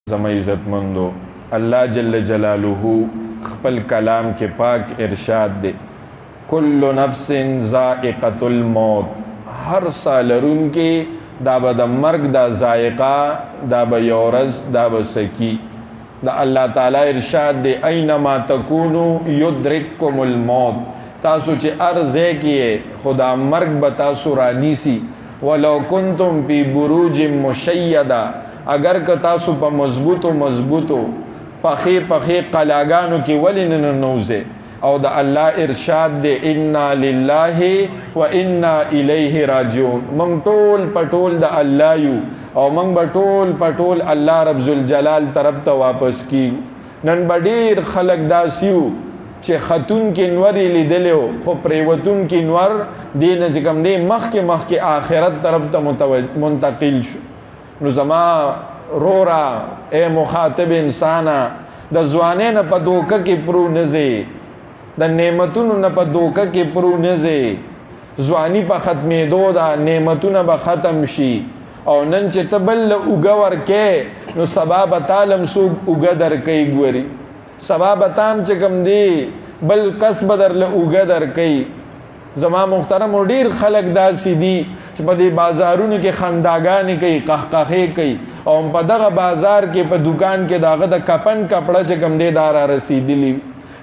زما عزت مندو اللہ جل جلالہ خپل کلام کے پاک ارشاد دے کل نفس ذائقۃ الموت، ہر سالرون کے دا با دا مرگ دا ذائقہ دا با یورز دا با سکی دا اللہ تعالی ارشاد دے اینما تکونو یدرککم الموت، تاسو چے ارزے کیے خدا مرگ بتاسو رانیسی ولو کنتم پی بروج مشیدہ، اگر که تاسو په مضبوطو پخې قلاګانو کې ولی ننوځئ. او د الله ارشاد دی انا لله و انا الیه راجعون، موږ ټول پټول د الله یو او موږ به ټول پټول الله رب ذوالجلال طرف ته واپس کیږو. نن به ډېر خلک داسې یو چې ختون کې نور یې لیدلی و خو پریوتون کې نور دی نه چې کوم دی مخکې آخرت طرف ته منتقل شو. نو زما رورا اے مخاطب انسانا د ځوانۍ نه په دوکه کې پرو نځې، د نعمتونو نه په دوکه کې پرو نځې. ځواني په ختمېدو ده، نعمتونه به ختم شي او نن چې ته بل له اوږه ورکې نو سبا به تالم څوک اوږه درکوي. ګوري سبا به تام چې کوم دی بل کس به درله اوږه درکوي. زما محترم ډیر خلک داسې دي چې په دې بازارونو کې خنداګانې کوي، قهقهې کوي او په دغه بازار کې په دکان کې داغه د کپن کپړه چې کوم دی دا را رسېدلي.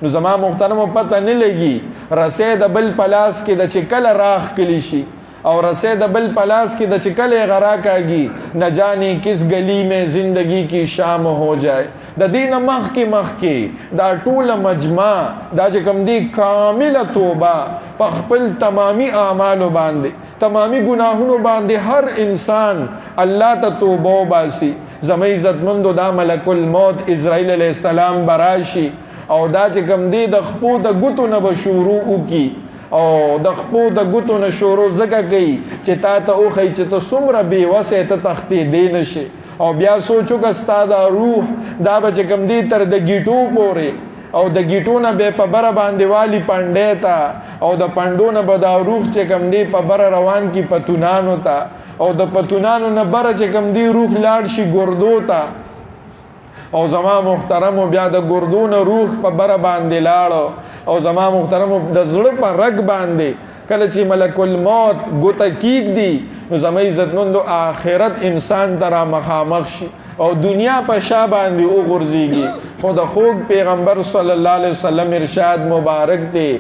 نو زما محترمو پته نه لګي رسۍ د بل پلاس کې د چې کله راښکلي شي اور رسے د بل پلاس کی د چکل غراک آگی، نہ جانے کس گلی میں زندگی کی شام ہو جائے. د دین مخ کی دا ټول مجمع دا چې کوم دی کامل توبه په خپل تمامی اعمالو باندې تمامی گناهونو باندې هر انسان الله ته توبه وباسي. زما عزت مندو دا ملک الموت اسرائیل علیہ السلام براشي او دا چې کوم دی د خپو د ګوتو نه به شروع وکي او د خپو د ګوتو نه شروع ځکه کوي چې تا ته وښیي چې ته څومره بېوسې ته تښتېدی نه شي. او بیا سوچو که ستا دا روح دا به چې کوم دی تر د ګیټو پورې او د ګیټو نه به په بره باندې والي پنډۍ ته او د پنډو نه به دا روح چې کوم دی په بره روان کي پتونانو ته او د پتونانو نه بره چې کوم دی روح لاړ شي ګردو ته او زما محترمو بیا د ګردو نه روح په بره باندې لاړو او زما محترمو د زړه په رګ باندې کله چې ملک الموت ګوته کیږدي نو زما عزتمندو آخرت انسان ته را مخامخ شي او دنیا په شا باندې وغورځېږي. خو د خوږ پیغمبر صلی الله علیه وسلم ارشاد مبارک دی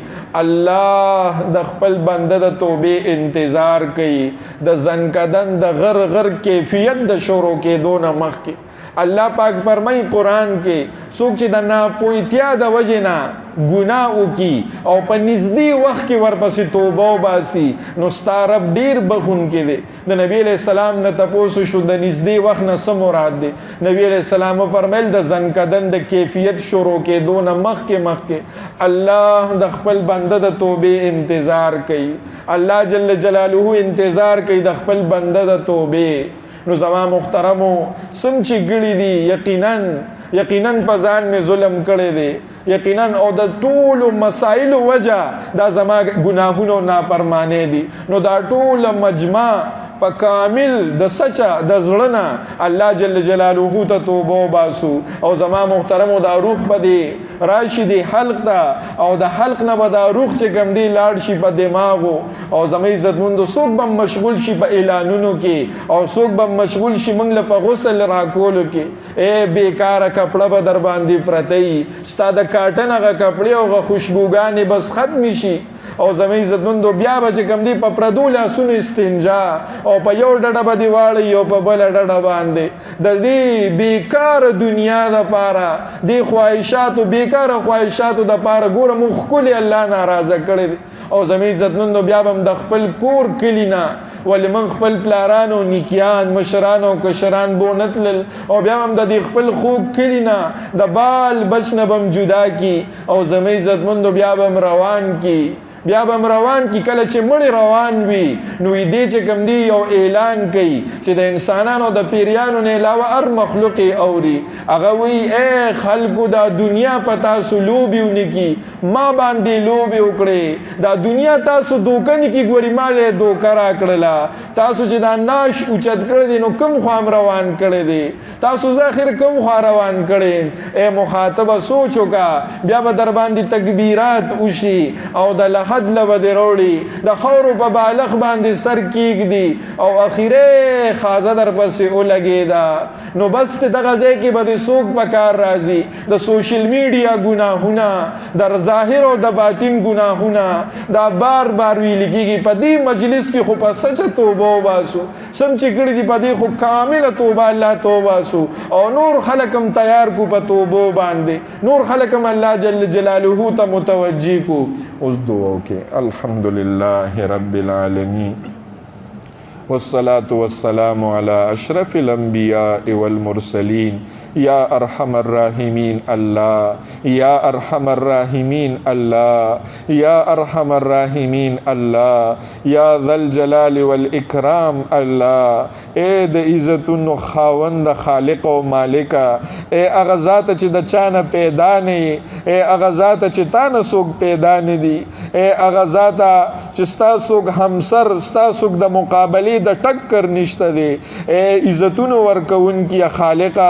الله د خپل بنده د توبې انتظار کوي د زنکدن د غر کیفیت د شروع کېدو نه مخکې. الله پاک فرمای قرآن کې څوک چې د ناپوهتیا د وجې نه ګناه وکړي او په نږدې وخت کې ورپسې توبه وباسي نو ستا رب ډېر بخونکی دی. د نبي علیه السلام نه تپوس شو د نږدې وخت نه څه مراد دی. نبي علیه السلام وفرمیل د زنکدن د کیفیت شروع کېدو نه مخکې الله د خپل بنده د توبې انتظار کوي. الله جل جلاله انتظار کوي د خپل بنده د توبې. نو زما محترمو سم چې ګړي دي یقینا په ځان مې ظلم کړی دی یقینا او د ټولو مسایلو وجه دا زما ګناهونو نافرمانۍ دي. نو دا ټوله مجمع په کامل د سچا د زړه نه الله جل جلاله ته توبه وباسو او زما محترمو دا روح به دې راشي د حلق ته او د حلق نه به دا روح چې کوم دی لاړ شي په دماغو او زما عزتمندو څوک به مشغول شي په اعلانونو کې او څوک به مشغول شي موږ له په غسل راکولو کې. ای بیکاره کپړه به در باندې پرته وي ستا د کاټن هغه کپړې او هغه خوشبوګانې بس ختمې شي او زما عزتمندو بیا به چې کوم دی په پردو لاسونو استنجا او په یو ډډه به دې واړئ او په بله ډډه باندې د دې بیکاره دنیا دپاره دې خواهشاتو بیکاره خواهشاتو دپاره ګوره موږ ښکلې الله ناراضه کړی دی. او زما عزتمندو بیا به هم د خپل کور کلي نه ولې موږ خپل پلارانو نیکیان مشران او کشران بونه تلل او بیا هم د دې خپل خوږ کلي نه د بال بچ نه به هم جدا کي او زما عزتمندو بیا به هم روان کي بیا به روان کی کله چې مړی روان وي نو دې چې کوم دی یو اعلان کوي چې د انسانانو د پیریانو نه علاوه هر مخلوق اوري هغه وی اے خلکو دا دنیا په تاسو لوبیونه کی ما باندې لوبي وکړي دا دنیا تاسو دوکن کی ګوري مالې دوکرا کړلا تاسو چې دا ناش اوچت کړی دی نو کوم خام روان کړی دی تاسو ظاهر کوم خوا روان کړي اے مخاطب سوچ وکا بیا به در باندې تکبیرات وشي او د لحد لبه دی وروړي د خورو په بالغ باندې سر کیږدي او اخیره خازه در پسې ولګېده نو بس دغه ځای کې به د څوک په کار راځي د سوشل میډیا ګناهونه در ظاهر او د باطن ګناهونه دا بار بار ویل کېږي په دې مجلس کې خو په سچه توبه وباسو سم چې کړي دي په دې خو کامله توبه الله توبه سو او نور خلق هم تیار کو په توبه باندې نور خلق هم الله جل جلاله ته متوجی کو اوس دعا کې الحمدلله رب العالمین والصلاة والسلام على أشرف الأنبياء والمرسلين یا ارحم الراحمین اللہ یا ارحم الراحمین اللہ یا ارحم الراحمین اللہ یا ذا الجلال والاکرام اللہ اے د عزتونو خاوند خالق او مالک اے هغه ذات چې د چانه پیدا نه اے هغه ذات چې تا نه څوک پیدا نه دي اے هغه ذات چې ستا څوک همسر ستا څوک د مقابله د ټکر نشته دی اے عزتونو ورکوونکی خالق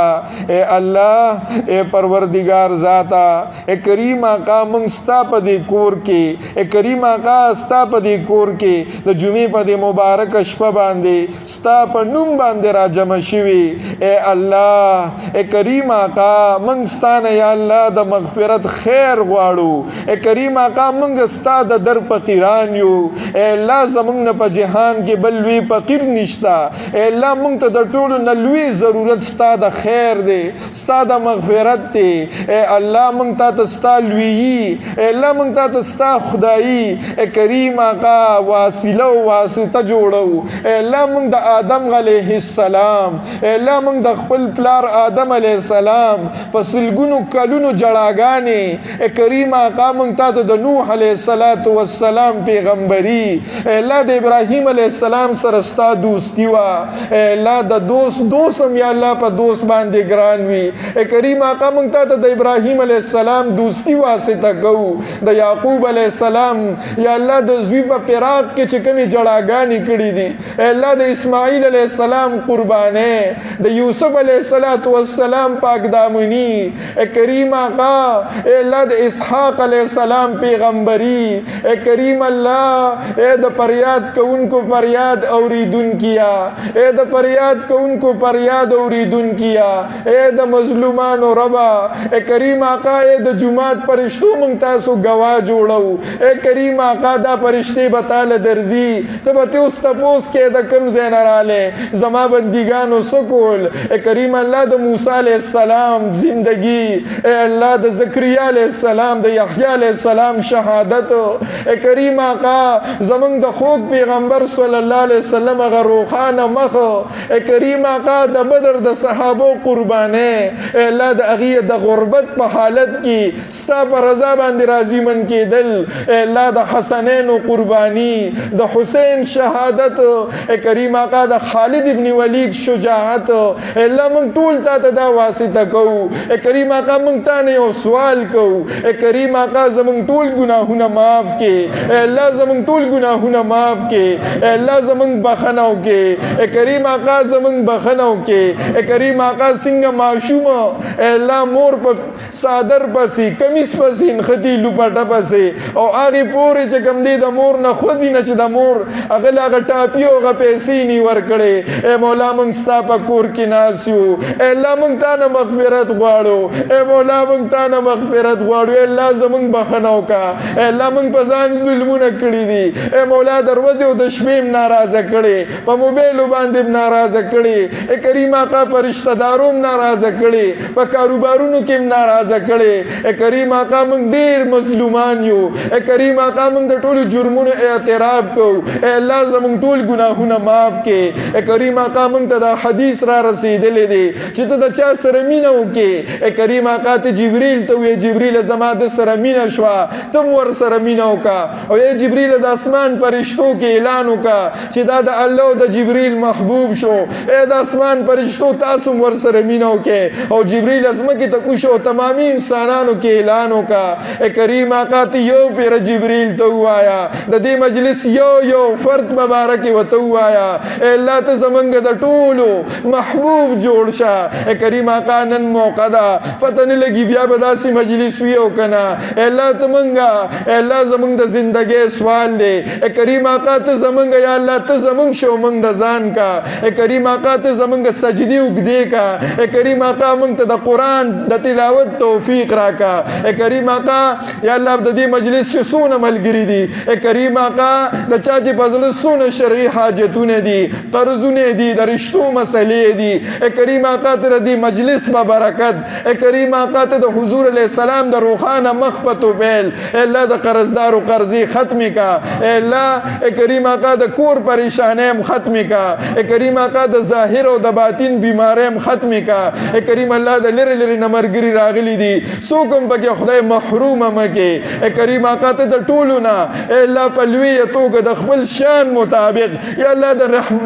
اے اللہ اے پروردگار ذاتا اے کریم آقا منگ ستا پا دے کور کے اے کریم آقا ستا پا دے کور کے دا جمعی پا دے مبارک شپا باندے ستا پا نم باندے را جمع شوی اے اللہ اے کریم آقا منگ ستانا یا اللہ دا مغفرت خیر غوارو اے کریم آقا منگ ستا دا در پقیران یو اے اللہ زمنگ نا پا جہان کے بلوی پقیر نشتا اے اللہ منگ تا دا ٹولو نلوی ضرورت ستا دا خیر دے ستا دا مغفرت تے اے اللہ منگ تا تستا لویی اے اللہ منگ تا تستا خدایی اے کریم آقا واسلہ و واسطہ جوڑو اے اللہ منگ دا آدم علیہ السلام اے اللہ منگ دا خپل پلار آدم علیہ السلام پسلگونو کلونو جڑاگانے اے کریم آقا منگ تا دا نوح علیہ السلام پیغمبری اے اللہ دا ابراہیم علیہ السلام سرستا دوستی وا اے اللہ دا دوستم یا اللہ پا دوست باندے گران وی اے کریم آقا منگتا تا دا ابراہیم علیہ السلام دوستی واسطہ کو دا یعقوب علیہ السلام یا اللہ دا زوی پا پیراق کے چکمی جڑاگانی کڑی دی اے اللہ دا اسماعیل علیہ السلام قربانے دا یوسف علیہ السلام پاک دامنی اے کریم آقا اے اللہ دا اسحاق علیہ السلام پیغمبری اے کریم اللہ اے دا پریاد کو ان کو پریاد اوریدن کیا اے دا پریاد کو ان کو پریاد اوریدن کیا اے دا مظلومان و ربا اے کریم آقا اے دا جماعت پرشتو منگتاسو گواہ جوڑو اے کریم آقا دا پرشتے بطال درزی تو بتے اس تپوس کے دا کم زین رالے زما بندگانو سکول اے کریم اللہ دا موسیٰ علیہ السلام زندگی اے اللہ دا زکریہ علیہ السلام دا یحییٰ علیہ السلام شہادت اے کریم آقا زمان دا خوک پیغمبر صلی اللہ علیہ وسلم اگر روخان مخ اے کریم آقا دا بدر دا صحابو قربانے اے اللہ دا اغیہ دا غربت پا حالت کی ستا پا رضا باندی راضی من کی دل اے اللہ دا حسنین و قربانی دا حسین شہادت اے کریم آقا دا خالد ابن ولید شجاعت اے اللہ منگ طول تا دا واسطہ کو اے کریم آقا منگ تانے او سوال کو اے کریم آقا زمنگ طول گناہونا معاف کے اے اللہ زمنگ طول گناہونا معاف کے اے اللہ زمنگ بخنو کے اے کریم آقا زمنگ بخنو کے اے کریم آقا سنگ معشوم اے اللہ مور پا صادر پسی کمیس پسی انخطی لپٹا پسی او آغی پوری چکم دی دا مور نخوزی نچ دا مور اغل آغا ٹاپیو آغا پیسی نی ورکڑے اے مولا منگ ستا پا کور کی ناسیو اے اللہ منگ تانا مغفرت غوارو اے مولا منگ تانا مغفرت غوارو اے اللہ زمنگ بخنو کا اے اللہ منگ پزان ظلمون کڑی دی اے مولا دروازے و دشبیم ناراض کڑے پا موبیلو باندیم ناراض کڑے اے کریم آقا پرشتہ داروم ناراض ناراضه کړي په کاروبارونو کې ناراضه کړي. اے کریم آقا موږ ډیر مظلومان یو. اے کریم آقا موږ د ټولو جرمونو اعتراف کوو. اے الله زموږ ټول ګناهونه معاف کړي. اے کریم آقا موږ ته دا حدیث را رسیدلې دی چې ته د چا سره مینه وکړې. اے کریم آقا ته جبریل ته وې جبریل زما د سره مینه شوه تم ور سره مینه وکړه. او اے جبریل د اسمان پرشتو کې اعلان وکړه چې دا د الله او د جبریل محبوب شو. اے د اسمان پرشتو تاسو ور سره مینه وکړه. او جبریل ازمکه ته کوشو تمامي انسانانو کې اعلان وکړه. اے کریم آقا ته یو پیر جبریل ته وایا د دې مجلس یو فرد مبارک وته وایا اے الله ته زمونږ د ټولو محبوب جوړ شه. اے کریم آقا نن موقع ده پته نه لګي بیا به داسې مجلس وي او کنه. اے الله ته مونږه اے الله زمونږ د زندګۍ سوال دی. اے کریم آقا ته زمونږ یا الله ته زمونږ شو مونږ د ځان کا. اے کریم آقا ته زمونږ سجدي وګدې کا. اے کریم آقا مونږ ته د قرآن د تلاوت توفیق راکا. اے کریم آقا یا الله د دې مجلس چې څونه ملګري دي اے کریم آقا د چا چې په زړه څونه شرعي حاجتونه دي قرضونه دي د رشتو مسلې دي. اے کریم آقا ته د دې مجلس په برکت اے کریم آقا ته د حضور علیه السلام د روحانه مخ په توبیل اے الله د قرضدارو قرضې ختمې کا. اے الله اے کریم آقا د کور پریشانیم ختمې کا. اے کریم آقا د ظاهر او د باطن بیماریم ختمې کا. اے کریم الله د لری لری نمرګری راغلي دي څوک هم پکې خدای محروم مکې. اے کریم آقا ته د ټولو نه اے الله په لویه توګه د خپل شان مطابق یا الله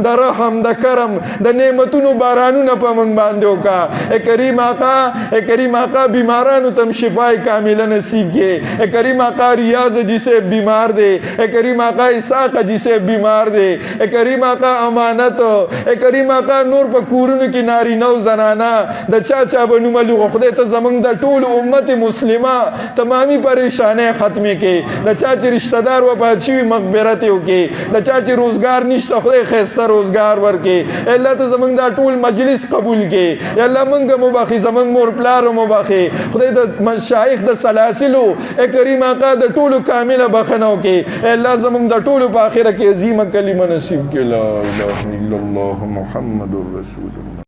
د رحم د کرم د نعمتونو بارانونه په موږ باندې وکړه. اے کریم آقا اے کریم آقا بیمارانو تم شفای کامله نصیب کړي. اے کریم آقا ریاض جی سے بیمار دے. اے کریم آقا اسحاق جی سے بیمار دے. اے کریم آقا امانت اے کریم آقا نور په کورونو کې ناری نو زنانا د چا بنو ملو خدای ته زمونږ د ټول امت مسلمه تمامي پریشانه ختمه کې. د چا چې رشتہ دار وفات شوي مغفرت وکړي. د چا چې روزګار نشته خدای خیسته روزګار ورکړي. الله ته زمونږ دا ټول مجلس قبول کړي. یا الله مونږ مباخي زمونږ مور پلار مباخي خدای د مشایخ د سلاسلو اے کریم آقا د ټولو کامله بخنو کې. الله زمونږ د ټولو په اخره کې عظیمه کلمه نصیب کړي. لا اله الا الله محمد رسول الله.